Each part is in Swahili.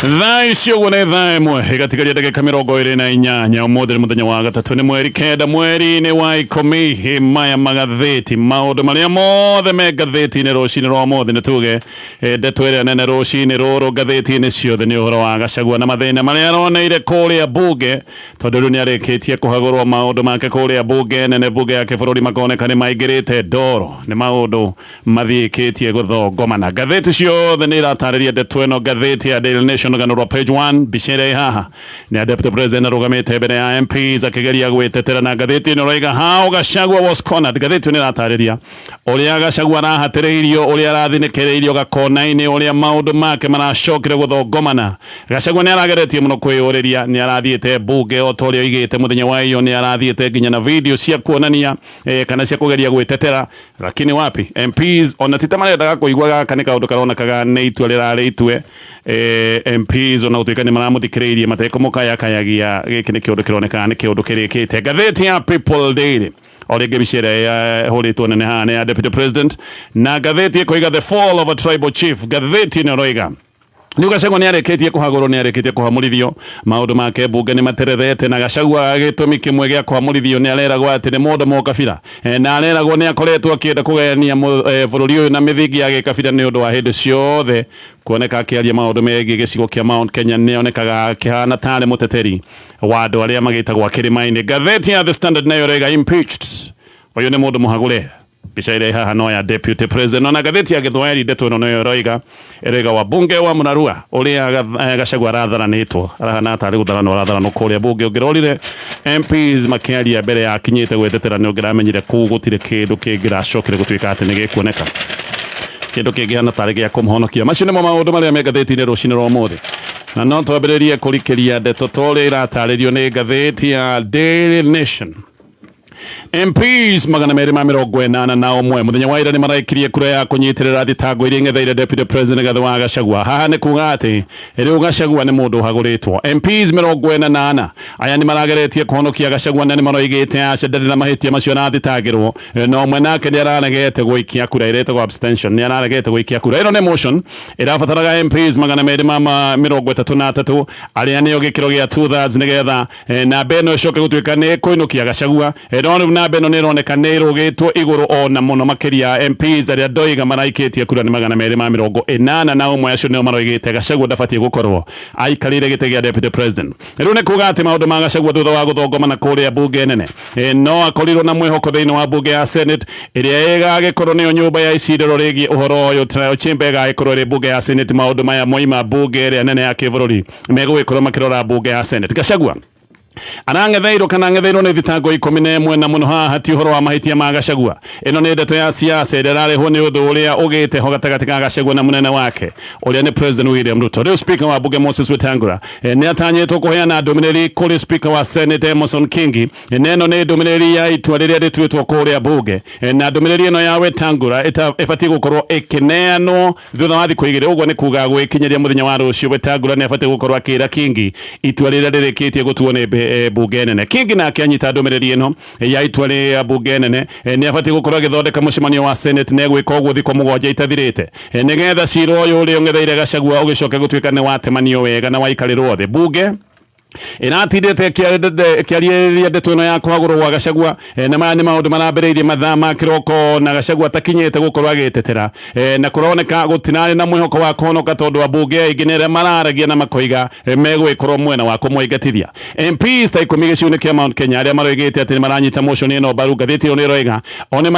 Thaisio gune thaimwe igatigaria ndagika 28 umuthi muthenya wa gatatu ni mweri kenda mweri-ini wa ikumi maya magatheti maundu maria mothe me ngatheti-ini rucini rwa umuthi ni tuge ndeto iria nene rucini ruru ngatheti-ini ciothe ni uhoro wa Gachagua na mathina maria aroneire kuria bunge tondu riu ni arikitie kuhagurwo maundu make kuria bunge nene bunge ya kibururi makoneka ni maingirite ndoro ni maundu mathiikitie guthongomana ngatheti ciothe ni iratariria ndeto ino ngatheti ya Daily Nation ganurwa page 1 bicere haha ni deputy president arugamite mbere ya MPs akigeria gwetetera na ngatheti ino roiga how Gachagua was cornered ngatheti ni ratariria uria Gachagua arahatiriirio uria arathinikiriirio gakona-ini uria maundu make maracokire guthongomana Gachagua ni arageretie muno kwiyuriria ni arathiite bunge o toria igite muthenya wa iyo ni arathiite nginya na video cia kuonania kana cia kugeria gwetetera lakini wapi MPs ona titamarenda kuigwa gaka ni kaundu karonekaga ni itua rirari itue MPs ona utuika ni maramuthikiriirie matekumuka kayagia giki ni kiundu kironeka ni kiundu kirikite ngatheti ya People Daily orege bicere horitwo nene hane ya deputy president na ngatheti ikoiga the fall of a tribal chief ngatheti ni roiga ni Gachagua ni areketie kuhagurwo ni areketie kuhamurithio maundu make bunge ni materethete na Gachagua agitumi kimwe gia kuhamurithio ni areragwo ati ni mundu mo kabira na areragwo ni akoretwo akienda kugayania bururi uyu na mithingi ya gikabira ni undu wa hindi ciothe kuoneka akiaria maundu megi gicigo kia Mount Kenya ni onekaga kihana tare muteteri wa andu aria magitagwo kirima-ini ngatheti ya The Standard nayo rega impeached uyu ni mundu muhagure bicaire haha no ya deputy president na ngatheti ya Githweri ndeto ino nayo roiga erega wa bunge wa Munarua uria Gachagua aratharanitwo arahana atari gutharana aratharana kuria bunge ungirorire MPs makiaria mbere ya kinyite gwetetera ni ungiramenyire ku gutire kindu kingiracokire gutuika ati ni gikuoneka kindu kingihana tari gia kumhonokia macio nimo maundu maria me ngatheti-ini rucini rwa umuthi na no twambiririe kurikiria ndeto tore irataririo ni ngatheti ya Daily Nation MPs magana meri ma mirongo enana na umwe muthenya wa ira ni maraikirie kura ya kunyitirira thitango iria ngetheire deputy president Rigathi Gachagua haha ni kuga ati riu Gachagua ni mundu haguritwo MPs mirongo enana aya ni marageretie kuhonokia Gachagua na ni maroigite aca ndari na mahitia macio na thitangirwo no umwe nake ni araregete guikia kura iretagwo abstention ni araregete guikia kura ino ni motion irabataraga MPs magana meri ma mirongo itatu na atatu aria niyo gikiro gia 2/3 nigetha na beno icoke gutuika ni kuinukia Gachagua no na beno ni roneka ni rugitwo iguru ona muno makiria MPs aria ndoiga maraikitie kura ni magana meri ma mirongo enana na umwe acio ni maroigite Gachagua ndabatie gukorwo aikarire gite gia deputy president riu ni kuga ati maundu ma Gachagua thutha wa guthongomana kuria bunge nene no akorirwo na mwihoko thiini wa bunge ya Senate iria igagikorwo niyo nyumba ya icidero rigi uhoro uyu trial chamber igagikorwo ri bunge ya Senate maundu maya moima bunge iria nene ya kibururi megugikorwo makirora bunge ya Senate Gachagua anangetheirwo kana ngetheirwo ni thitango 11 na muno haha ti uhoro wa mahitia ma Gachagua ino ni ndeto ya siasa irarehwo ni undu uria ugite ho gatagati ka Gachagua na munene wake uria ni president William Ruto riu speaker wa bunge Moses Wetangula ni atanyitwo kuheana ndumiriri kuri speaker wa Senate Emerson Kingi neno ni ndumiriri ya itua riria rituitwo kuria bunge na ndumiriri ino ya Wetangula ifati gukorwo ikineanwo thutha wa thiku igiri uguo ni kuga gwikinyeria muthenya wa rucio Wetangula ni afati gukorwo akira Kingi itua riria ririkitie gutuo ni bunge nene Kingi na akianyita ndumiriri ino ya itua ria bunge nene ni afati gukorwo agithondeka mucemanio wa Senate ne gwika uguo thiko mugwanja itathirite nigetha ciro uyu uri ungetheire Gachagua ugicoke gutuika ni watemanio wega na waikarirwo thi bunge inatindite kiariria ndeto ino ya kuhagurwo wa Gachagua na maya ni maundu marambiriirie mathaa ma kiroko na Gachagua takinyite gukorwo agitetera na kuroneka gutinari na mwihoko wa kuhonoka tondu wa bunge inginere mararagia na makoiga megwikorwo mwena wa kumwigatithia MPs ta 10 giciuni kia Mount Kenya aria maroigite ati maranyita motion ino mbaru ngatheti ino roiga oni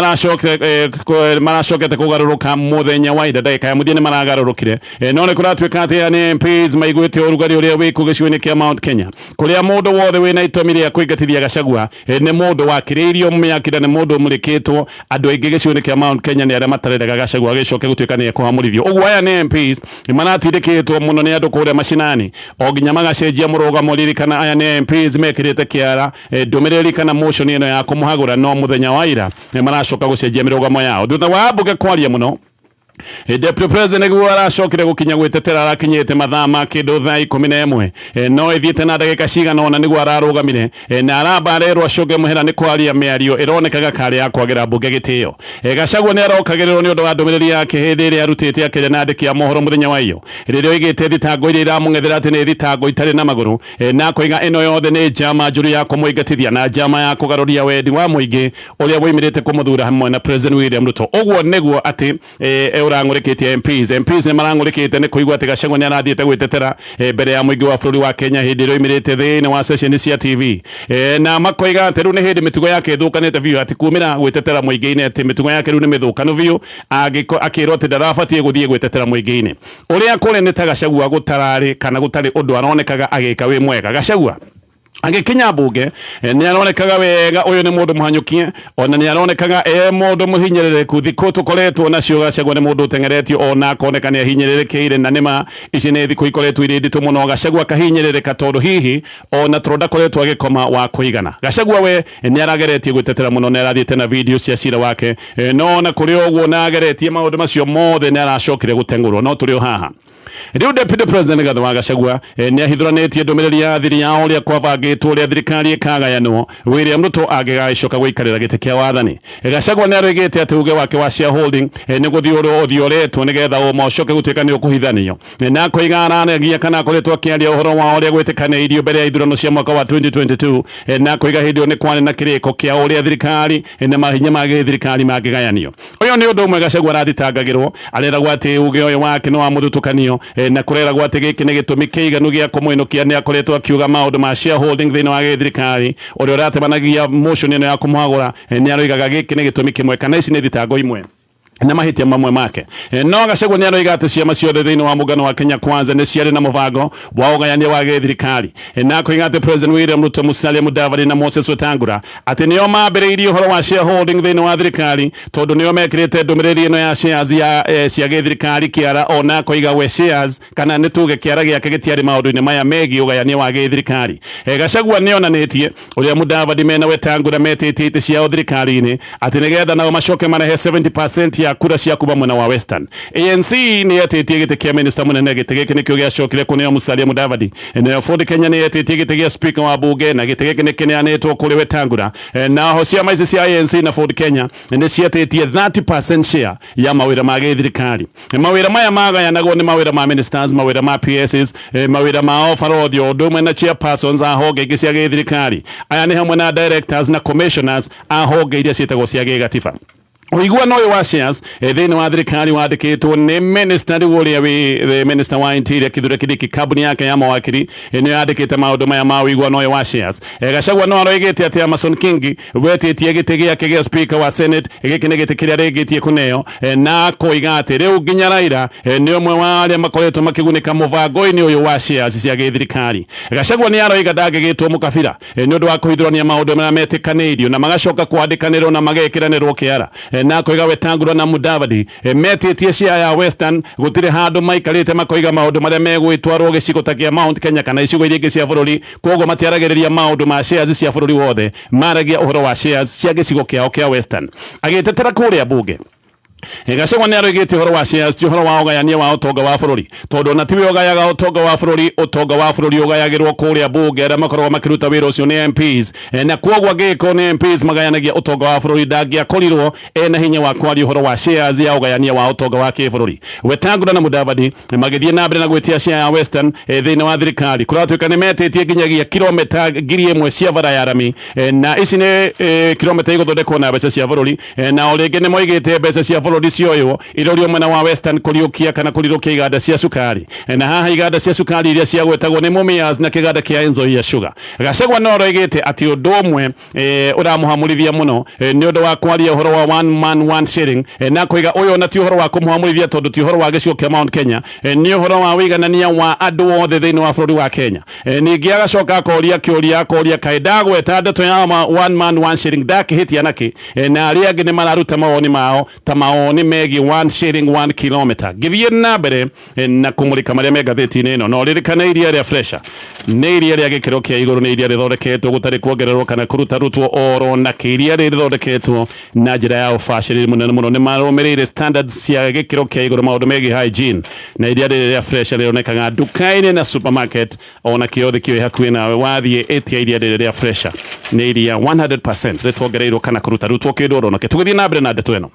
maracokete kugaruruka muthenya wa ida ndagika ya muthia ni maragarurukire no ni kuratuika ati ni MPs maiguite urugari uria wiku giciuni kia Mount Kenya kuria mundu wothe wina itumi ria kuigatithia Gachagua ni mundu wakiriirio myakira ni mundu murikitwo andu aingi giciuni kia Mount Kenya ni aria matarega Gachagua gicoke gutuika ni kuhamurithio uguo aya ni MPs manatindikitwo muno ni andu kuria macinani o nginya magacenjia murugamo ririkana aya ni MPs mekirite kiara ndumiriri kana motion ino ya kumuhagura no muthenya wa ira maracoka gucenjia mirugamo yao thutha wa bunge kwaria muno Deputy President guo aracokire gukinya gwetetera arakinyite mathama kindu thaa 11 no ithiite na ndagika cigana ona niguo ararugamire na arabarerwo acoke muhera ni kwaria miario ironekaga kari ya kwagira mbunge gitio Gachagua ni arokagirirwo ni undu wa ndumiriri yake hindi iri arutite akire na andiki a mohoro muthenya wa iyo ririo igite thitango iri iramungethera ati ni thitango itari na maguru na koiga ino yothe ni njama njuru ya kumuingatithia na njama ya kugaruria wendi wa muingi uria wimirite kumuthura hamwe na President William Ruto uguo niguo ati urangurikitie MPs ni marangurikite ni kuigwa ati Gachagua ni arathiite gwetetera mbere ya muingi wa bururi wa Kenya hindi iro imirite thiini wa session cia TV na makoiga ati riu ni hindi mitugo yake thukanite biu ati kumira gwetetera muingi-ini ati mitugo yake riu ni mithukanu biu akirwo ati ndarabatie guthie gwetetera muingi-ini uria kuri ni ta Gachagua gutarari kana gutari undu aronekaga agika wi mwega Gachagua agikinya mbunge ni aronekaga wega uyu ni mundu muhanyukie ona ni aronekaga mundu muhinyirireku thiku tukoretwo nacio Gachagua ni mundu tengeretio ona akoneka ni ahinyirirekeire na nima ici ni thiku ikoretwo iri nditu muno Gachagua kahinyiririreka tondu hihi ona tronda koretwo agikoma wa kuigana Gachagua we ni arageretie gwetetera muno ni arathiite na video cia cira wake no na kuri oguo na ageretie maundu macio mothe ni aracokire gutengurwo no turi haha riu Deputy President Rigathi Gachagua ni ahithuranitie ndumiriri ya thiri ya uria kwabangitwo uria thirikari ikagayanwo William Ruto agigacoka guikarira giti kia wathani Gachagua ni arigite ati uge wake wa shareholding ni guthioretwo nigetha umocoke gutuika ni ukuhithanio na koiga aranagia kana akoretwo akiaria uhoro wa uria gwitikaniirio mbere ya ithurano cia mwaka wa 2022 na koiga hindi ni kwani na kiriko kia uria thirikari na mahinya ma thirikari magigayanio uyu ni undu umwe Gachagua arathitangagirwo areragwo ati uge uyu wake no wa muthutukanio na kurera gwate giki ni gitumi kiiganu gia kumwinukia ni akoretwo akiuga maundu ma shareholding thiini wa thirikari uria uratebanagia motion ino ya kumuhagura ni aroigaga giki ni gitumi kimwe kana ici ni thitango imwe na mahitia mamwe make no Gachagua ni aroiga ati ciama ciothe thiini wa mugano wa Kenya Kwanza ni ciari na mubango wa ugayania wa thirikari na koiga ati President William Ruto, Musalia Mudavadi na Moses Wetangula ati nio mambiriirie uhoro wa shareholding thiini wa thirikari tondu nio mekirite ndumiriri ino ya shares ya cia thirikari kiara ona koiga we shares kana ni tuge kiara giake gitiari maundu-ini maya megi ugayania wa thirikari Gachagua ni onanitie uria Mudavadi mena Wetangula metete iti cia thirikari-ini ati nigetha nao macoke marehe 70% ya kura cia kuba mwena wa Western ANC ni yetetie gite kia minister munene gite giki nikio giacokire kuneo Musalia Mudavadi na Ford Kenya ni yetetie gite gia speaker wa bunge na gite giki nikineanitwo kuri Wetangula na ho ciama ici cia ANC na Ford Kenya ni cietetie 30% share ya mawira ma thirikari mawira maya magayanagwo ni mawira ma ministers mawira ma PSs mawira ma overall odumwe na chairpersons a honge ingi cia thirikari aya ni hamwe na directors na commissioners a honge iria cietagwo cia gigatiba Uiguano wa shares thiini wa thirikari wandikitwo ni minister uria wi minister wa interior Kithure Kindiki kabuni yake ya mawakiri ni yandikite maundu maya ma uiguano wa shares Gachagua no aroigite ati Amason Kingi wetetie gite giake gia speaker wa senate giki ni gite kiria rigitie kuneo na koiga ati riu nginya Raila ni umwe wa aria makoretwo makigunika mubango-ini uyu wa shares cia thirikari Gachagua ni aroiga ndagigitwo mukabira ni undu wa kuhithurania maundu maria metikanirio na magacoka kwandikanirwo na magekiranirwo kiara na koiga Wetangula na Mudavadi metetie cia ya Western gutire handu maikarite makoiga maundu maria megwitwarwo gicigo ta kia Mount Kenya kana icigo iria ingi cia bururi koguo matiaragiriria maundu ma shares cia bururi wothe maragia uhoro wa shares cia gicigo kiao kia Western agitetera kuria bunge Gachagua ni aroigite uhoro wa shares ti uhoro wa ugayania wa utonga wa bururi tondu na tiwe ugayaga utonga wa bururi ugayagirwo kuria bunge aria makoragwo makiruta wira ucio ni MPs na koguo agiko ni MPs magayanagia utonga wa bururi ndangiakorirwo na hinya wa kwaria uhoro wa shares ya ugayania wa utonga wa kibururi Wetangula na Mudavadi magithie na mbere na gwitia share ya Western thiini wa thirikari kuratuika ni metetie nginyagia kilomita 1,000 cia bara ya rami na ici ni kilomita iguthondekwo na mbeca cia bururi na oringi ni moigite mbeca cia bururi cioyo irorio mwena wa Western kuriukia kana kurirukia iganda cia sukari na haha iganda cia sukari iria cia gwetagwo ni Mumias na kiganda kia Nzoia Sugar Gachagua no roigite ati undu umwe uramuhamurithia muno ni undu wa kwaria uhoro wa one man one shilling na koiga uyu na ti uhoro wa kumuhamurithia tondu ti uhoro wa gicigo kia Mount Kenya ni uhoro wa wiganania wa andu othe thiini wa bururi wa Kenya ningi agacoka akoria kaida gweta ndeto ya one man one shilling ndakihitia naki na aria angi ni mararuta mawoni mao ta mao mawoni megi 1 shilling 1 kilometer githie na mbere na kumulika maria me gatheti-inĩ ĩno no ririkana iria rĩa fresha nĩ iria rĩa gĩkĩro kĩa igũrũ nĩ iria rĩthondeketwo gũtarĩ kuongererwo kana kũrutarutwo oro na kĩiria rĩthondeketwo na njĩra ya ũbacĩrĩri mũnene mũno nĩ marũmĩrĩire standards cia gĩkĩro kĩa igũrũ maũndũ megiĩ hygiene na iria rĩrĩa fresha rĩonekaga nduka-inĩ na supermarket ona kĩothe kĩoĩ hakuhĩ nawe wathiĩ ĩtia iria rĩrĩa fresha nĩ iria 100% rĩtongereirwo kana kũrutarutwo kĩndũ oro na tũgĩthiĩ na mbere na ndeto ĩno.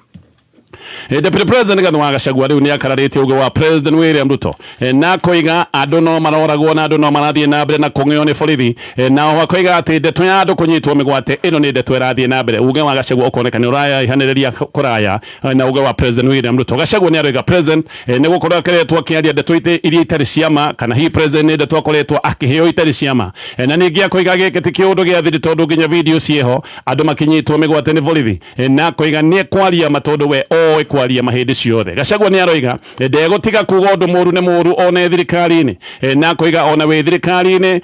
Deputy President Rigathi Gachagua riu ni akararĩtie uge wa President William Ruto na koiga andũ no maroragwo na andũ no marathiĩ na mbere na kũng'ĩo nĩ borithi na oho akoiga atĩ ndeto ya andũ kũnyitwo mĩgwate ĩno nĩ ndeto ĩrathiĩ na mbere uge wa Gachagua ũkoneka nĩ ũraihanĩrĩria kũraya na uge wa President William Ruto. Gachagua nĩ aroiga President nĩ gũkorwo akoretwo akĩaria ndeto iria itarĩ ciama kana hi President nĩ ndeto akoretwo akĩheo itarĩ ciama na ningĩ akoiga gĩkĩ ti kĩũndũ gĩa thiri tondũ nginya video cieho andũ makĩnyitwo mĩgwate nĩ borithi na akoiga nĩ ekwaria matondũ we kwaria mahĩndĩ ciothe. Gachagua nĩ aroiga ndegũtiga kuga ũndũ mũru nĩ mũru ona thirikari-inĩ na koiga ona wĩ thirikari-inĩ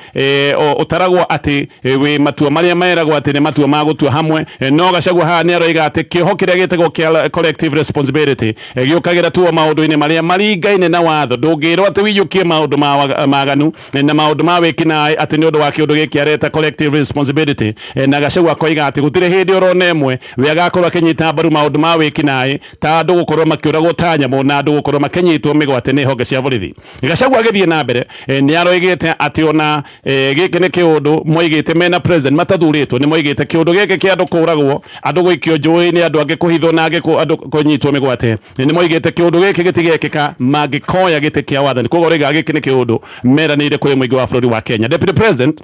ũtaragwo atĩ wĩ matua marĩa meragwo atĩ nĩ matua ma gũtua hamwe no Gachagua haha nĩ aroiga atĩ kĩoho kĩrĩa gĩtagwo kĩa collective responsibility gĩũkagĩra tuo maũndũ-inĩ marĩa maringaine na watho ndũngĩrwo atĩ wĩiyũkie maũndũ maganu na maũndũ ma wĩkinaĩ atĩ nĩ ũndũ wa kĩũndũ gĩkĩ areta collective responsibility na Gachagua koiga atĩ gũtirĩ hĩndĩ orona ĩmwe we agakorwo akĩnyita mbaru maũndũ ma wĩkinaĩ ta andũ gũkorwo makĩũragwo ta nyamũ na andũ gũkorwo makĩnyitwo mĩgwate nĩ honge cia borithi. Gachagua agĩthiĩ na mbere nĩ aroigĩte atĩ ona gĩkĩ nĩ kĩũndũ moigĩte mena president matathurĩtwo nĩ moigĩte kĩũndũ gĩkĩ kĩa andũ kũragwo andũ gũikio njũĩ-inĩ andũ angĩ kũhithwo na angĩ andũ kũnyitwo mĩgwate nĩ moigĩte kĩũndũ gĩkĩ gĩtigekĩka mangĩkoya gĩtĩ kĩa wathani koguo rĩga gĩkĩ nĩ kĩũndũ meranĩire kũrĩ mũingĩ wa bũrũri wa Kenya. Deputy President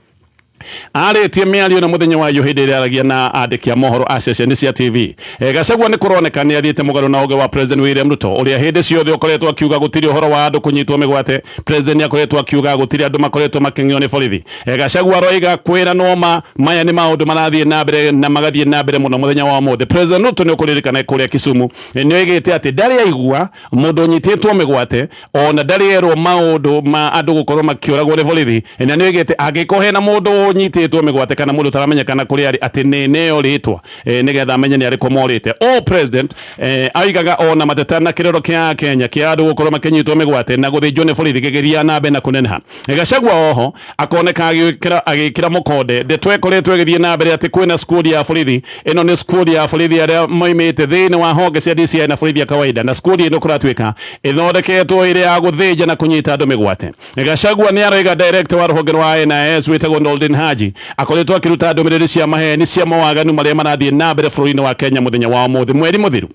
arĩtie mĩario na mũthenya wa hĩndĩ ĩrĩa aragia na andĩki a mohoro a ceceni cia TV. Gachagua nĩ kũroneka nĩ athiĩte mũgarũ na ũge wa President William Ruto ũrĩa hĩndĩ ciothe ũkoretwo akiuga gũtirĩ ũhoro wa andũ kũnyitwo mĩgwate. President nĩ akoretwo akiuga gũtirĩ andũ makoretwo makĩng'ĩo nĩ borithi. Gachagua aroiga kwĩranwo maya nĩ maũndũ marathiĩ na mbere na magathiĩ na mbere mũno mũthenya wa ũmũthĩ. President Ruto nĩ ũkũririkana kũrĩa Kisumu nĩ oigĩte atĩ ndarĩ aigua mũndũ ũnyitĩtwo mĩgwate ona ndarĩ erwo maũndũ ma andũ gũkorwo makĩũragwo nĩ borithi na nĩ oigĩte angĩkorwo hena mũndũ nyitĩtwo mĩgwate kana mũndũ taramenyekana kũrĩa arĩ atĩ nĩ neo rĩtwa nĩgetha amenye nĩ arĩkũ morĩte. O President aigaga ona mateta na kĩrero kĩa Kenya kĩa andũ gũkorwo makĩnyitwo mĩgwate na gũthĩnjwo nĩ borithi gĩgĩthiaga na mbere na kũneneha. Gachagua oho akoneka agĩkĩra mũkonde ndeto ĩkoretwo ĩgĩthiĩ na mbere atĩ kwĩna squad ya borithi ĩno nĩ squad ya borithi arĩa moimĩte thĩinĩ wa honge cia DCI na borithi ya kawaida na squad ĩno kũratuĩka ĩthondeketwo ĩrĩ ya gũthĩnja na kũnyita andũ mĩgwate. Gachagua nĩ aroiga director wa rũhonge rwa NIS wĩtagwo Noldin Haji akoretwo akĩruta ndũmĩrĩri cia maheni cia mawaganu marĩa marathiĩ na mbere bũrũri-inĩ wa Kenya mũthenya wa ũmũthĩ mweri mũthiru.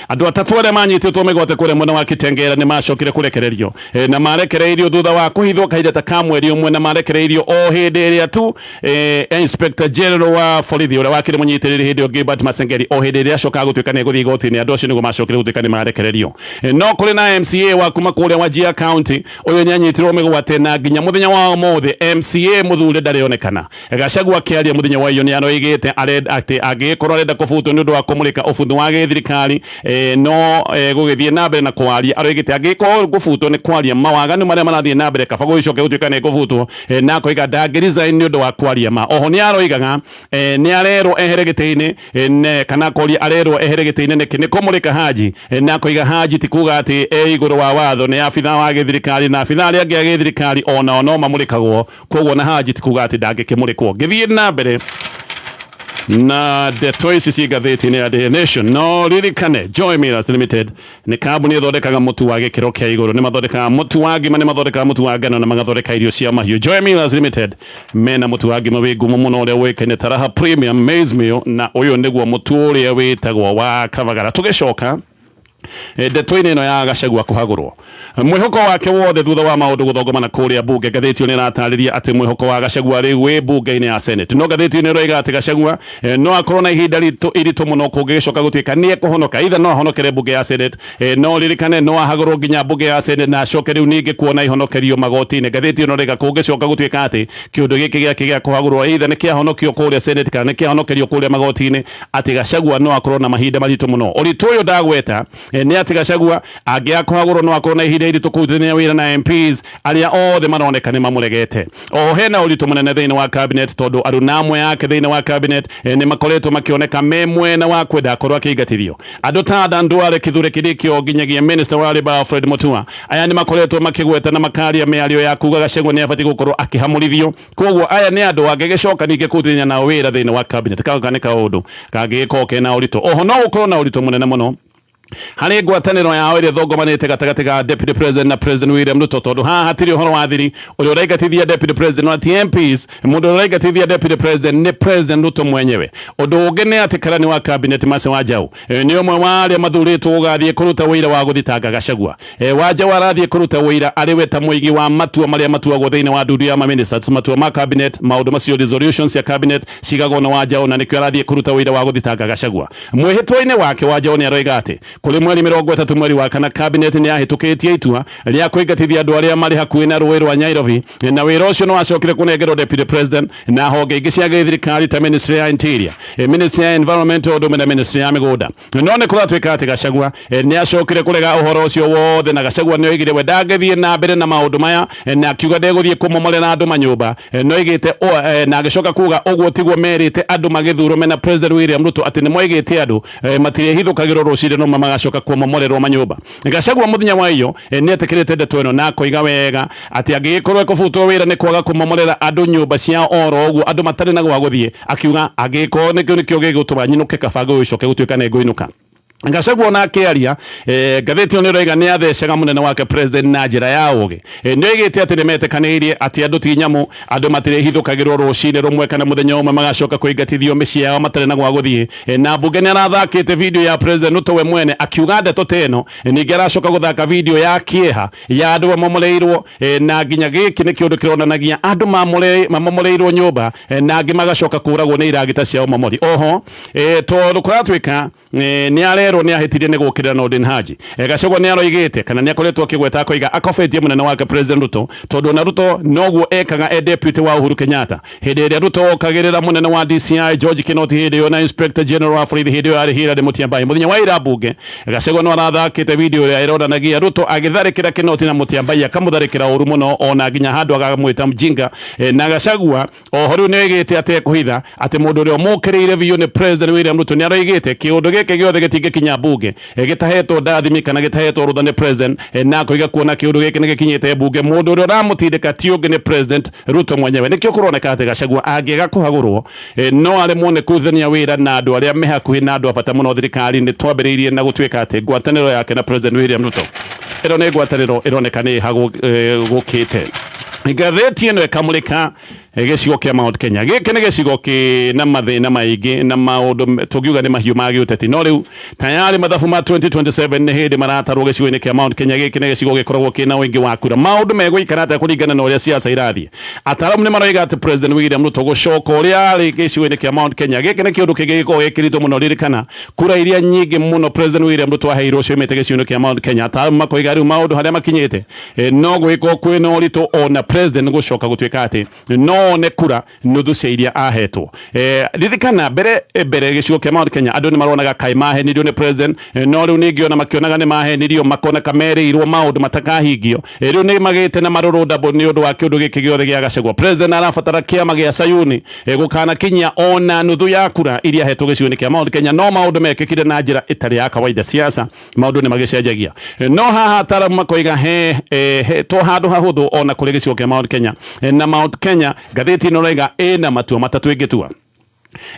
Andũ atatũ arĩa manyitĩtwo mĩgwate kũrĩa mwena wa Kitengera nĩ macokire kũrekererio na marekereirio thutha wa kũhithwo kahinda ta ka mweri ũmwe na marekereirio o hĩndĩ ĩrĩa tu Inspector General wa borithi ũrĩa wakĩrĩ mũnyitĩrĩri hĩndĩ ĩyo Gilbert Masengeri o hĩndĩ ĩrĩa acokaga gũtuĩka nĩ gũthiĩ igoti-inĩ andũ acio nĩguo macokire gũtuĩka nĩ marekererio. No kũrĩ na MCA wa kuma kũrĩa Wajir County ũyũ nĩ anyitirwo mĩgwate na nginya mũthenya wa ũmũthĩ MCA mũthure ndarĩonekana. Gachagua akĩaria mũthenya wa iyo nĩ aroigĩte atĩ angĩkorwo arenda kũbutwo nĩ ũndũ wa kũmũrĩka ũbundu wa gĩthirikari no gũgĩthiĩ na mbere na kwaria aroigĩte angĩkorwo gũbutwo nĩ kwaria mawaganu marĩa marathiĩ na mbere kaba gũcoke gũtuĩka nĩ gũbutwo na koiga ndangĩresign nĩ ũndũ wa kwaria ma. Oho nĩ aroigaga nĩ arerwo ehere gĩtĩ-inĩ kana koria arerwo ehere gĩtĩ-inĩ nĩ kũmũrĩka Haji na koiga Haji ti kuga atĩ igũrũ wa watho nĩ abitha wa gĩthirikari na abitha arĩa angĩ a gĩthirikari ona no mamũrĩkagwo koguo na Haji ti kuga atĩ ndangĩkĩmũrĩkwo. Ngĩthiĩ na mbere na ndeto ici ci ngathĩti-inĩ ya The Nation no ririkane Joy Millers Limited nĩ kambuni ĩthondekaga mũtu wa gĩkĩro kĩa igũrũ. Nĩ mathondekaga mũtu wa ngima nĩ mathondekaga mũtu wa ngano na magathondeka irio cia mahiũ. Joy Millers Limited mena mũtu wa ngima wĩ ngumo mũno ũrĩa ũĩkaine ta Raha Premium Maize Meal na ũyũ nĩguo mũtu ũrĩa wĩtagwo wa Kavagara. Tũgĩcoka ndeto-inĩ ĩno ya Gachagua kũhagũrwo mwĩhoko wake wothe thutha wa maũndũ gũthogomana kũrĩa bunge. Ngathĩti ĩyo nĩ ĩratarĩria atĩ mwĩhoko wa Gachagua rĩu wĩ bunge-inĩ ya Senate no ngathĩti-inĩ ĩroiga atĩ Gachagua no akorwo na ihinda iritũ mũno kũngĩgĩcoka gũtuĩka nĩ ekũhonoka either no ahonokere bunge ya Senate no ririkane no ahagũrwo nginya bunge ya Senate na acoke rĩu ningĩ kuona ihonokerio magoti-inĩ. Ngathĩti ĩno ĩroiga kũngĩcoka gũtuĩka atĩ kĩũndũ gĩkĩ gĩake gĩa kũhagũrwo either nĩ kĩahonokio kũrĩa Senate kana nĩ kĩahonokerio kũrĩa magoti-inĩ atĩ Gachagua no akorwo na mahinda maritũ mũno. Ũritũ ũyũ ndagweta ni ati Gachagua angiakuhagurwo no akorwo na ihinda iritu kurutithania wira na MPs aria othe maroneka ni mamuregete. O hena uritu munene thiini wa cabinet tondu aruna amwe yake thiini wa cabinet ni makoretwo makioneka memwena wa kwenda akorwo akiingatithio. Andu ta Ndwale Kithure Kindiki nginyagia minister wa Labour Alfred Mutua aya ni makoretwo makigweta na makaria miario ya kuga Gachagua ni abati gukorwo akihamurithio. Koguo aya ni andu angegicoka ninge kurutithania na wira thiini wa cabinet kagane kaundu kangikoke na uritu. Oho no ukorwo na uritu munene muno hari ngwataniro ya wire thogomanite gatagati ga deputy president na president William Ruto tondu ha hatiri uhoro wa thiri uri uraigatithia deputy president na MPs mundu uraigatithia deputy president ni president Ruto mwenyewe. Undu ungi ni ati karani wa cabinet Mase Wanjau ni umwe wa aria mathuritwo ugathie kuruta wira wa guthitanga Gachagua. Wanjau arathie kuruta wira ari we ta muigi wa matua maria matuagwo thiini wa ndudu ya ministers matua ma cabinet maundu macio resolutions ya cabinet cigagwo na Wanjau na nikio arathie kuruta wira wa guthitanga Gachagua. Mwihitwa-ini wake Wanjau ni aroiga ati kuri mweri 30 mweri wa kana cabinet ni yahitukitie itua ria kuingatithia andu aria mari hakuhi na ruwi rwa Nyairobi na wira ucio no acokire kunengerwo deputy president na honge ingi cia thirikari ta ministry ya interior ministry ya environment na ministry ya migunda. No ne kuratwika ati Gachagua ni acokire kurega uhoro ucio wothe na Gachagua ni oigire we ndangithie na mbere na maundu maya na akiuga ndeguthie kumomorera andu manyumba no igite na agicoka kuga uguo tiguo merite andu magithurwo mena president William Ruto ati ni moigite andu matire hithukagirwo rucire no magacoka kumomorerwo manyumba. Gachagua muthenya wa iyo ni etikirite ndeto ino na koiga wega ati angikorwo ekubutwo wira ni kwaga kumomorera andu nyumba cia oro uguo andu matari na gwa guthie akiuga angikorwo nikio gigutuma nyinuke kabango icoke gutuika ne nguinuka. Gachagua na akiaria gatheti ni roiga ni athecega munene wake president na njira ya ugi ni oigite ati nimetekanirie ati andu ti nyamu andu matire hithukagirwo rucine rumwe kana muthenya umwe magacoka kuingatithio micii yao matare na gwa guthie na Ambunge ni arathakite video ya president Ruto we mwene akiuga ndeto teno ningi aracoka guthaka video ya kieha ya andu mamomoreirwo na nginya giki ni kiundu kironanagia andu mamomoreirwo nyumba na ngi magacoka kuragwo ni iragita cia umomori. Oho tondu kuratwika ni arero ni ahitirie ni gukirira Nordin Haji. Gachagua ni aroigite kana ni akoretwo akigweta akoiga akofetie munene wake president Ruto tondu na Ruto noguo ekaga deputy wa Uhuru Kenyatta hindi ria Ruto okagirira munene wa DCI George Kinoti hindi yo na inspector general wa Fred hindi yo ari hira de Mutiambai muthenya wa ira Ambunge. Gachagua no arathakite video ya ironanagia Ruto agitharikira Kinoti na Mutiambai akamutharikira uru muno ona nginya handu agamwita mjinga na Gachagua oho riu ni oigite ati ekuhitha ati mundu uria mukiriire biu ni president William Ruto ni aroigite kiundu gike giothe gitinge kinya Ambunge gitahetwo ndathimi kana gitahetwo rutha ni president na koiga kuona kiundu giki ni gikinyite Ambunge mundu uria uramutindika ti ungi ni president Ruto mwenyewe. Nikio kuroneka ati Gachagua angiega kuhagurwo no ari muone kuthania wira na andu aria me hakuhi na andu abata muno thirikari ni twambiriirie na gutwika ati ngwataniro yake na president William Ruto ero ni ngwataniro ironeka ni hagukite. Gatheti ino ekamulika gicigo kia Mount Kenya giki ni gicigo kina mathina maingi na maundu tugiuga ni mahiu ma giuteti no riu tayari mathabu ma 2027 ni hindi maratarwo gicigo-ini kia Mount Kenya giki ni gicigo gikoragwo kina wingi wa kura maundu megwikara ata kuringana na uria siasa irathie. Ataramu ni maroiga ati president William Ruto gucoka uria ari gicigo-ini kia Mount Kenya giki ni kiundu kigiko gikirito muno ririkana kura iria nyingi muno president William Ruto aheirwo ciumite gicigo-ini kia Mount Kenya. Ataramu makoiga riu maundu haria makinyite no gwiko kwina uritu ona president gucoka gutwika ati no ne kura nuthu cia iria ahetwo. Ririkana mbere gicigo kia Mount Kenya andu ni maronaga kai mahenirio ni president no riu ningiona makionaga ni mahenirio makona kamereirwo maundu matakahingio riu ni magite na marurundabo ni undu wa kiundu giki giothe gia Gachagua. President arabatara kiama gia Sayuni gukana kinya ona nuthu ya kura iria ahetwo gicigo-ini kia Mount Kenya no maundu mekikire na njira itari ya kawaida siasa maundu ni magicenjagia no haha ataramu makoiga to handu hahuthu ona kuri gicigo kia Mount Kenya na Mount Kenya gatheti no roiga ina matua matatu ingitua.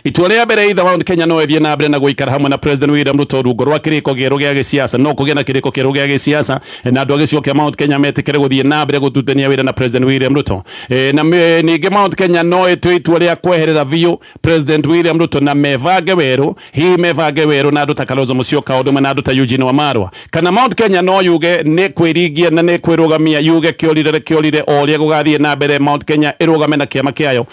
Itua ria mbere itha Mount Kenya no ethie na mbere na guikara hamwe na president William Ruto rungo rwa kiriko gieru gia gisiasa no kugia na kiriko kieru gia gisiasa na andu a gicigo kia Mount Kenya metikire guthie na mbere gututania wira na president William Ruto na ningi Mount Kenya no etwe itua ria kweherera biu president William Ruto na mevange weru na andu ta Kalonzo Musyoka undu na andu ta Eugene Wamalwa kana Mount Kenya no yuge ni kwirigia na ni kwirugamia yuge kiorire oria gugathie na mbere Mount Kenya irugame na kiama kiayo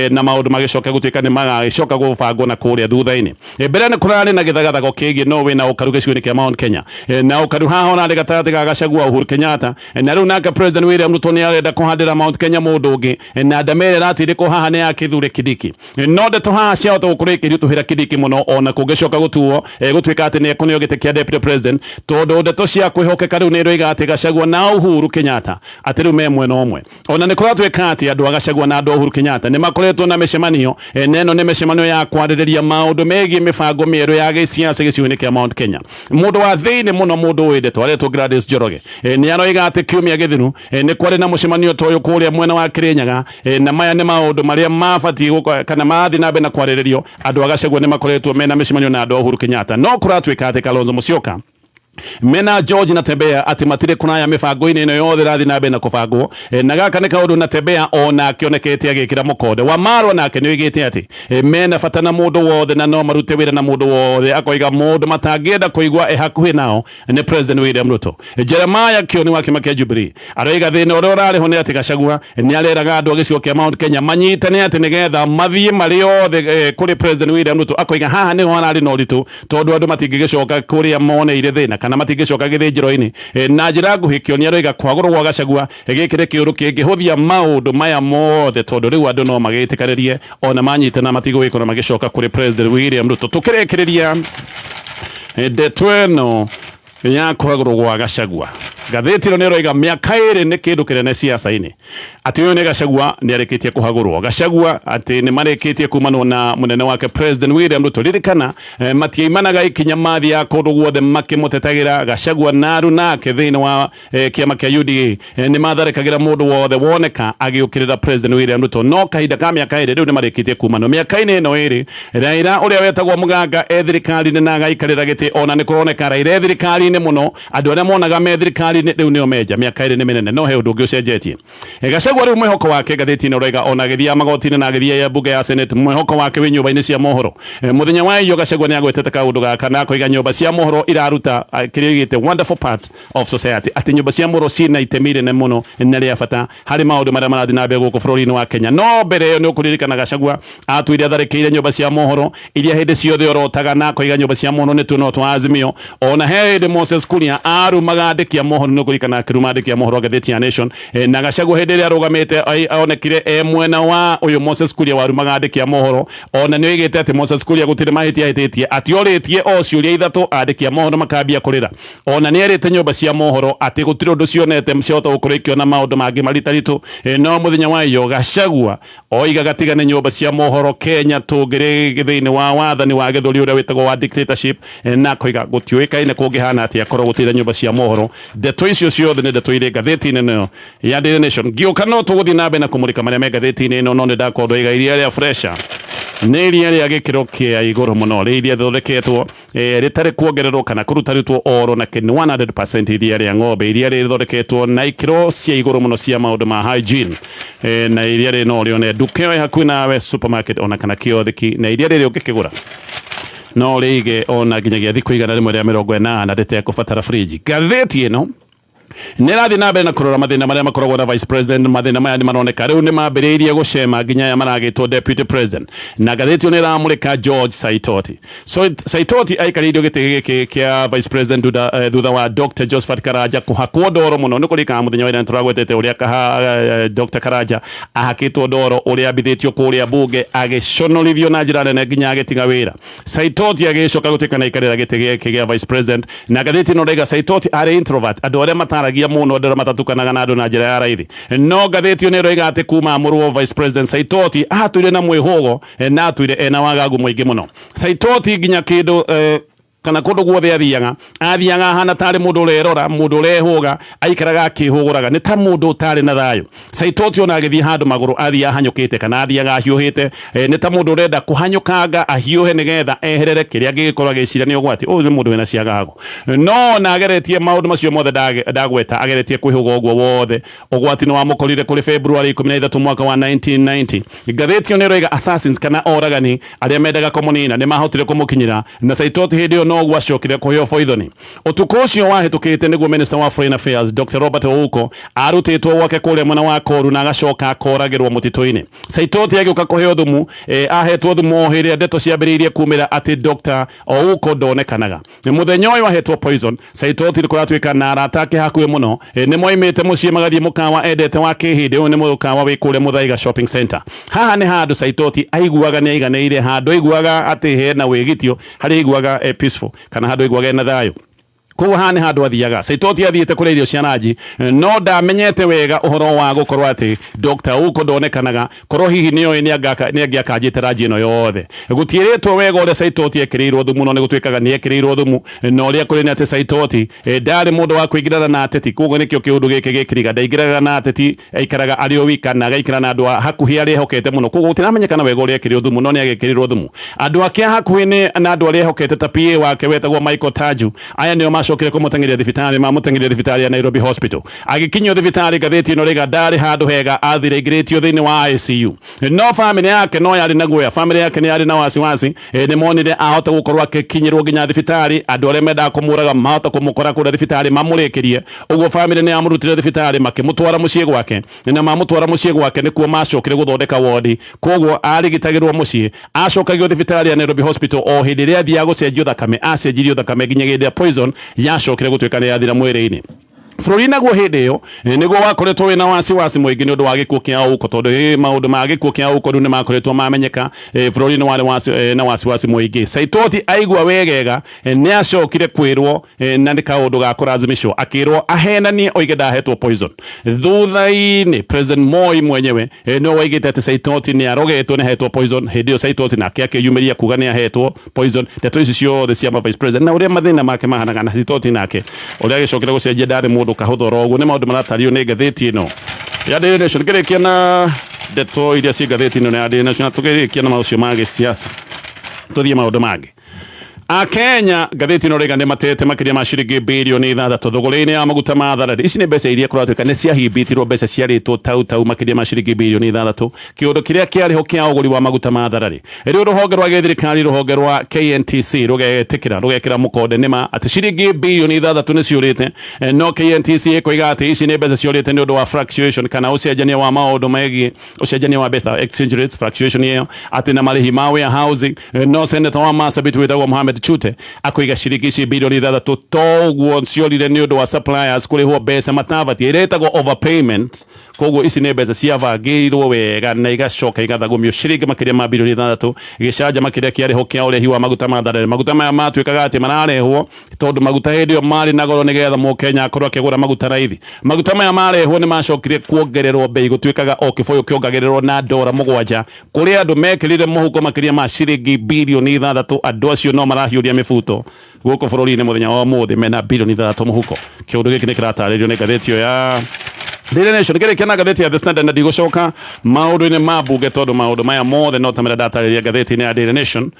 na maundu magicoke gutuika ni magagicoka gicoka gubangwo na kuria thutha-ini mbere ni kurari na githagathago kigie no we na ukaru gicigo-ini kia Mount Kenya na ukaru haha ona gatagatĩ ga Gachagua Uhuru Kenyatta na riu nake President William Ruto ni arenda kuhandira Mount Kenya mundu ungi na ndamere ratindikwo haha ni ya kithure Kindiki no ndeto haha ciahota gukurikĩrio tuhira Kindiki muno ona kungicoka gutuo gutwika ati ni ekunio gite kia Deputy President tondu ndeto cia kwihokeka riu ni roiga ati Gachagua na Uhuru Kenyatta ati riu me mwena umwe ona ni kuratwika ati andu a Gachagua na andu a Uhuru Kenyatta ni makoretwo na micemanio neno ni micemanio ya kwarĩrĩria maundu megie mibango mieru ya gĩciaca gĩcigo-inĩ kia Mount Kenya mundu wa thiini muno mundu wende twaretwo Gladys Njoroge ni aroiga ati kiumia githiru ni kwari na mucemanio toyo kuria mwena wa Kirinyaga na maya ni maundu maria mabati kana mathi na be na kwarĩrĩrio andu a Gachagua ni makoretwo mena micemanio na andu a Uhuru Kenyatta no kuratwika ati Kalonzo Musyoka mena George na Tembea ati matire kunaya mibango-ini ino yothe rathi na be na kubangwo na gaka ni kaundu na Tembea ona akionekete agikira mukode wa Marwa nake ni oigite ati mena bata na mundu wothe na no marute wira na mundu wothe akoiga mundu matangienda kuigwa hakuhi nao ni President William Ruto Jeremiah Kioni wa kima kia Jubilee aroiga thina uria urariho ni ati Gachagua ni areraga andu a gicigo kia Mount Kenya manyitane ati nigetha mathie mari yothe kuri President William Ruto akoiga haha niho harari no ritu tondu andu matingigicoka kuria moneire thina kana matigicoka githĩnjĩro-inĩ na njĩra nguhĩ Kioni aroiga kuhagurwo gwa Gachagua gĩkĩrĩ kĩũru kĩngĩhũthia maũndũ maya mothe tondu rĩu andũ no magĩtĩkanĩrie ona manyitana matigũgĩkorwo magĩcoka kũrĩ President William Ruto tũkĩrĩkĩrĩria ndeto ĩno ya kuhagurwo gwa Gachagua gathĩti ĩno nĩ ĩroiga mĩaka ĩrĩ nĩ kĩndũ kĩnene ciaca-inĩ ati ũyũ nĩ Gachagua nĩ arĩkĩtie kuhagurwo Gachagua ati nĩ marĩkĩtie kumanwo na mũnene wake President William Ruto ririkana matiaimanaga ikinya mathi ya kũndũ guothe makĩmũtetagĩra Gachagua na aru nake thĩinĩ wa kĩama kĩa UDA nĩ matharĩkagĩra mũndũ wothe woneka agĩũkĩrĩra President William Ruto no kahinda ka mĩaka ĩrĩ rĩu nĩ marĩkĩtie kumanwo mĩaka-inĩ ĩno ĩrĩ Raila ũrĩa wetagwo mũganga thirikari-inĩ na agaikarĩra gĩtĩ ona nĩ kũroneka Raila thirikari-inĩ mũno andũ arĩa monaga me thirikari riu nio meja miaka iri ni minene no he undu ungi ucenjetie Gachagua riu mwihoko wake gathĩti-inĩ ũroiga ona agĩthia magoti-inĩ na agĩthia ya mbunge ya Senate mwihoko wake wi nyũmba-inĩ cia mohoro muthenya wa iyo Gachagua ni agwetete kaundu gaka na koiga nyũmba cia mohoro iraruta kĩrĩgĩte wonderful part of society ati nyũmba cia mohoro cina itemi inene muno na rĩa bata harĩ maũndũ marĩa marathi na mbere gũkũ bũrũri-inĩ wa Kenya no mbere ĩyo nĩ ũkũririkana Gachagua atwire atharĩkĩire nyũmba cia mohoro iria hĩndĩ ciothe orotaga na koiga nyũmba cia mohoro nĩ tuno twa Azimio ona he hĩndĩ Moses Kuria arumaga andĩki a mohoro nĩ ũkũririkana akĩruma andĩki a mohoro gathĩti ya Nation na Gachagua hĩndĩ ĩrĩa arũgamĩte onekire mwena wa ũyũ Moses Kuria warumaga andĩki a mohoro ona nĩ oigĩte atĩ Moses Kuria gũtirĩ mahĩtia ahĩtĩtie atiorĩtie o ciũria ithatũ andĩki a mohoro makambia kũrĩra ona nĩ erĩte nyũmba cia mohoro atĩ gũtirĩ ũndũ cionete ciahota gũkorwo ikĩona maũndũ mangĩ maritaritũ no mũthenya wa iyo Gachagua oiga gatigane nyũmba cia mohoro Kenya tũngĩrĩ thĩinĩ wa wathani wa gĩthũri ũrĩa wĩtagwo wa dictatorship na koiga gũtiũĩkaine kũngĩhana atĩa korwo gũtirĩ nyũmba cia mohoro ndeto icio ciothe nĩ ndeto irĩ gathĩti-inĩ ĩno ya Daily Nation ngĩũka no tũgũthiĩ na mbere na kũmũrĩka marĩa me gathĩti-inĩ ĩno no nĩ ndakorwo ndoiga iria rĩa fresha nĩ iria rĩa gĩkĩro kĩa igũrũ mũno rĩrĩa rĩthondeketwo rĩtarĩ kuongererwo kana kũrutarĩtwo oro na kĩ 100% iria rĩa ng'ombe iria rĩthondeketwo na ikĩro cia igũrũ mũno cia maũndũ ma hygiene na iria rĩ no rĩone nduka ĩyo hakuhĩ nawe supermarket ona kana kiothiki na iria rĩrĩ ũngĩkĩgũra no rĩige ona nginyagia thikũ igana rĩmwe rĩa 80 rĩtekũbatara fridge gathĩti ĩno nĩ rathi na mbere na kũrora mathĩna marĩa makoragwo na vice president mathĩna maya nĩ maroneka rĩu nĩ mambĩrĩirie gũcema nginya ya maragĩtwo deputy president na gathĩti ĩyo nĩ ĩramũrĩka George Saitoti Saitoti aikarĩirio gĩtĩ gĩkĩ kĩa vice president thutha wa Dr. Josephat Karanja kũhakwo ndoro mũno nĩ kũrĩkana mũthenya wa ira nĩtũragwetete ũrĩa Dr. Karanja ahakĩtwo ndoro ũrĩa ambithĩtio kũrĩa mbunge agĩconorithio na njĩra nene nginya agĩtiga wĩra Saitoti agĩcoka gũtuĩka na ikarĩra gĩtĩ gĩkĩ gĩa vice president na gathĩti ĩno ndauga Saitoti arĩ introvert andũ arĩa mataragia mũno andũ matatukanaga na andũ na njĩra ya raithi no gathĩti ĩyo nĩ ĩroiga atĩ kuma mũrwo vice president Saitoti atũire na mwĩhũgo na atũire ena wagagu mũingĩ mũno Saitoti nginya kĩndũ kana kũndũ guothe athiaga hana tarĩ mũndũ ũrerora mũndũ ũrehũga aikaraga akĩhũgũraga nĩ ta mũndũ ũtarĩ na thayũ Saitoti ona agĩthiĩ handũ magũrũ athiaga ahanyũkĩte kana athiaga ahiũhĩte nĩ ta mũndũ ũrenda kũhanyũkanga ahiũhe nĩgetha eherere kĩrĩa gĩgĩkorwo agĩciria nĩ ũgwati ũyũ nĩ mũndũ wĩna ciagago no na ageretie maũndũ macio mothe ndagweta ageretie kwĩhũga ũguo wothe ũgwati nĩ wamũkorire kũrĩ February 13 mwaka wa 1990 gathĩti ĩyo nĩ ĩroiga assassins kana oragani arĩa mendaga kũmũnina nĩ mahotire kũmũkinyĩra na Saitoti hĩndĩ ĩyo no gwacokire kuheo foithoni utuko ucio wahitukite niguo Minister wa Foreign Affairs Dr. Robert Ouko arutitwo gwake kuria mwena wa Koru na agacoka akoragirwo mutito-ini. Saitoti agiuka kuheo thumu ahetwo thumu hiria ndeto ciambiriirie kumira ati Dr. Ouko ndonekanaga muthenya uyu ahetwo poison. Saitoti rikuratwika na aratake hakuhi muno ni moimite mucii magathie mukawa endete wa kihindi uyu ni mukawa wi kuria Muthaiga Shopping Center. Haha ni handu Saitoti aiguaga ni aiganeire, handu aiguaga ati hena wigitio, hari aiguaga peaceful kana handu aiguaga na thayo. Kuo hane handu athiaga Saitoti athiete kuri irio cia ranji no ndamenyete wega uhoro wa gukorwo ati Dr. Ouko ndonekanaga korwo hihi niyo ni angiakanjite ranji no yothe gutiiritwo wega ule Saitoti ekirirwo thumu no ni gutwikaga ni ekirirwo thumu no uria kuri ni ati Saitoti ndari mundu wa kwingirana na ateti. Kuo nikio kiundu giki gikiriga ndaingiraga na ateti aikaraga ario wika na gaikira na andu hakuhi aria hokete muno. Kuo gutiramenyekana wega uria ekirirwo thumu no ni agekirirwo thumu. Andu ake hakuhi ni na andu aria hokete ta PA wake wetagwo Michael Taju aya nio macokire kumutengeria thibitari mamutengeria thibitari ya Nairobi Hospital agikinywo thibitari gatheti no riga ndari handu hega athirengiritio thiini wa ICU no family yake no yari na guoya. Family yake ni yari na wasiwasi ni monire ahota gukorwo akikinyirwo nginya thibitari andu aria menda kumuraga mahota kumukora kura thibitari mamurikirie. Uguo family ni amurutire thibitari makimutwara mucii gwake na mamutwara mucii gwake nikuo macokire guthondeka wodi. Koguo arigitagirwo mucii acokagio thibitari ya Nairobi Hospital o hindi ria thia gucenjio thakame acenjirio thakame nginya ginde poison yacokire gutwika ni yathira mwiri-ini. Florina go hindi yo nigo wakoretwo wina wasiwasi mwingi ni undu wa gikuo kia Ouko tondu maundu ma gikuo kia Ouko ni makoretwo mamenyeka. Florina wale na wasiwasi mwingi. Saitoti aigua wegega ni acokire kwirwo na ni kaundu ga kurazimishwo akirwo ahenanie oige ndahetwo poison. Thutha-ini President Moi mwenyewe no waigite ati Saitoti ni arogetwo ni ahetwo poison. Hindi yo Saitoti nake akiyumiria kuga ni ahetwo poison. Ndeto ici ciothe cia Vice President na uria mathina make mahanaga na Saitoti nake uria agicokire gucenjia ndari mundu kahudhoro uguo ni maundu maratario ni gatheti ino ya Daily Nation. Ngirikia na ndeto iria ci gatheti ino ya Daily Nation tugirikia na maucio ma gisiasa tuthie maundu mangi. Kenya gatheti ino riga ni matete makiria ma ciringi bilioni 6 thogora-ini ya maguta ma tharari. Ici ni mbeca iria kuratuika ni ciahimbitirwo mbeca ciaritwo tau makiria ma ciringi bilioni 6 kiundu kiria kiariho kia uguri wa maguta ma tharari. Riu ruhonge rwa githirikari ruhonge rwa KNTC rugekira mukonde nima ati ciringi bilioni 6 ni ciurite no KNTC ikoiga ati ici ni mbeca ciurite ni undu wa fluctuation kana ucenjania wa maundu megi ucenjania wa mbeca exchange rates fluctuation iyo ati na marihi ma warehousing no senator wa Marsabit witagwo Mohamed Chute akoiga ciringi bilioni 6 toguo ciorire ni undu wa suppliers kurihwo mbeca matavati iretagwo overpayment. Koguo ici ni mbeca ciavangirwo wega na igacoka igathagumio ciringi makiria ma bilioni 6 igicanja makiria kiariho kia urehi wa maguta ma tharari. Maguta maya matwikaga ati mararehwo tondu maguta hindi yo mari na goro nigetha Mukenya akorwo akigura maguta raithi. Maguta maya marehwo ni macokire kuongererwo bei gutwikaga o kiboyo kiongagererwo na $7 kuri andu mekirire muhuko makiria ma ciringi bilioni 6. Andu acio no marahiuria mifuto guko bururi-ini muthenya wa umuthi mena bilioni 3 muhuko. Kiundu giki ni kirataririo ni gatheti ya Daily Nation. Ngirikia na gatheti ya The Standard na ndigũcoka maundu-ini ma mbunge tondu maundu maya mothe no tamira ndatariria gatheti-ini ya Daily Nation.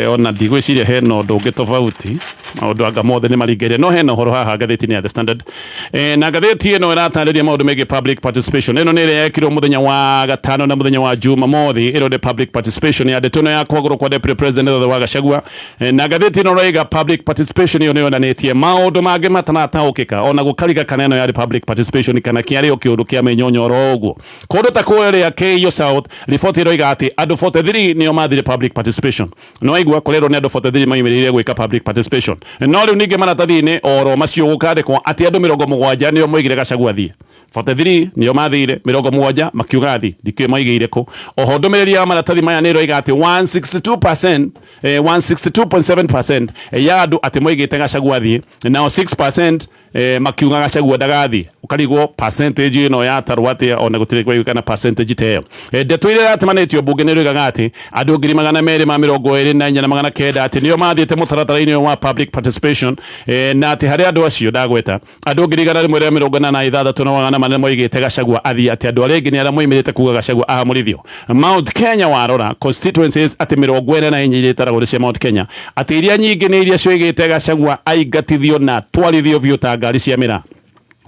Ona ndigwiciria hena undu ungi tofauti maundu anga mothe ni maringeire no hena horo haha gatheti-ini ya The Standard. Na gatheti ino iratariria maundu megi public participation. Ino ni ria yekirwo muthenya wa gatano na muthenya wa Jumamothi. Ino ni public participation ya ndeto ino ya kuhagurwo kwa Deputy President Rigathi Gachagua. Na gatheti ino roiga public participation iyo niyonanitie maundu mangi matanataukika ona gukariga kana ino ya public participation kana kiario kiundu kia menyonyoro uguo kundu ta kuria Keio South. Riboti roiga ati andu 43 niyo mathire public participation no aigua kurerwo ni andu 43 maimirire gwika public participation no riu ningi maratathi-ini oro macio gukandikwo ati andu 70 niyo moigire Gachagua thie 43 niyo mathire 70 makiuga athi ndikio maigire ku. Oho ndumiriri ya maratathi maya ni roiga ati 162% 162.7% ya andu ati moigite Gachagua thie nao 6% makiuga Gachagua ndagathi. Ukarigwo percentage ino ya tarwati ona gutire kwigana percentage teyo. Ndeto ile yatimanitio bunge ni roiga ati andu 224,900 ati niyo mathite mutaratara-ini wa public participation na ati hari andu acio ndagweta andu 186 na wagana manene moigite Gachagua athi ati andu arengi ni aria moimirite kuga Gachagua ahamurithio. Mount Kenya warora constituencies ati 44 iretagwo cia Mount Kenya ati iria nyingi ni iria cioigite Gachagua aingatithio na twarithio vio ta ngari cia mira.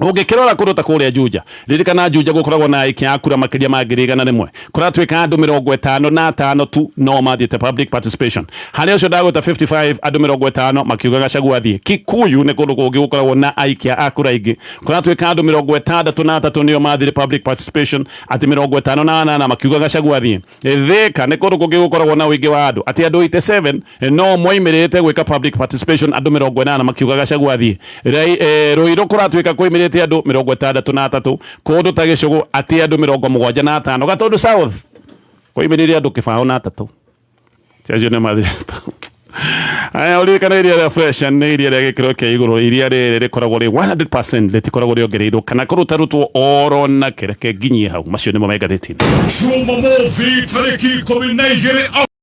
Ungikirora kundu ta kuria Juja ririkana Juja gukoragwo na aikia a kura makiria ma 100,000 kuratwika andu 55 tu no mathiete public participation haria ucio ndagweta 55 andu 50 makiuga Gachagua thie Kikuyu ni kundu kungi gukoragwo na aikia a kura ingi kuratwika andu 63 nio mathire public participation ati 58 makiuga Gachagua thie Thika ni kundu kungi gukoragwo na wingi wa andu ati andu 87 no moimirite gwika public participation andu 80 makiuga Gachagua thie Ruiru kuratwika kuimirite ati andu 63 kundu ta Gicugu ati andu 75 Gatundu South kuimirire andu 3 tiacio ne mathire aya ulika na iria fresh na iria ya gikiro kia iguru iria rikoragwo ri 100% ritikoragwo riongereirwo kana kurutarutwo oro na kireke nginyie hau macio nimo megatheti Chuma Movie tariki 12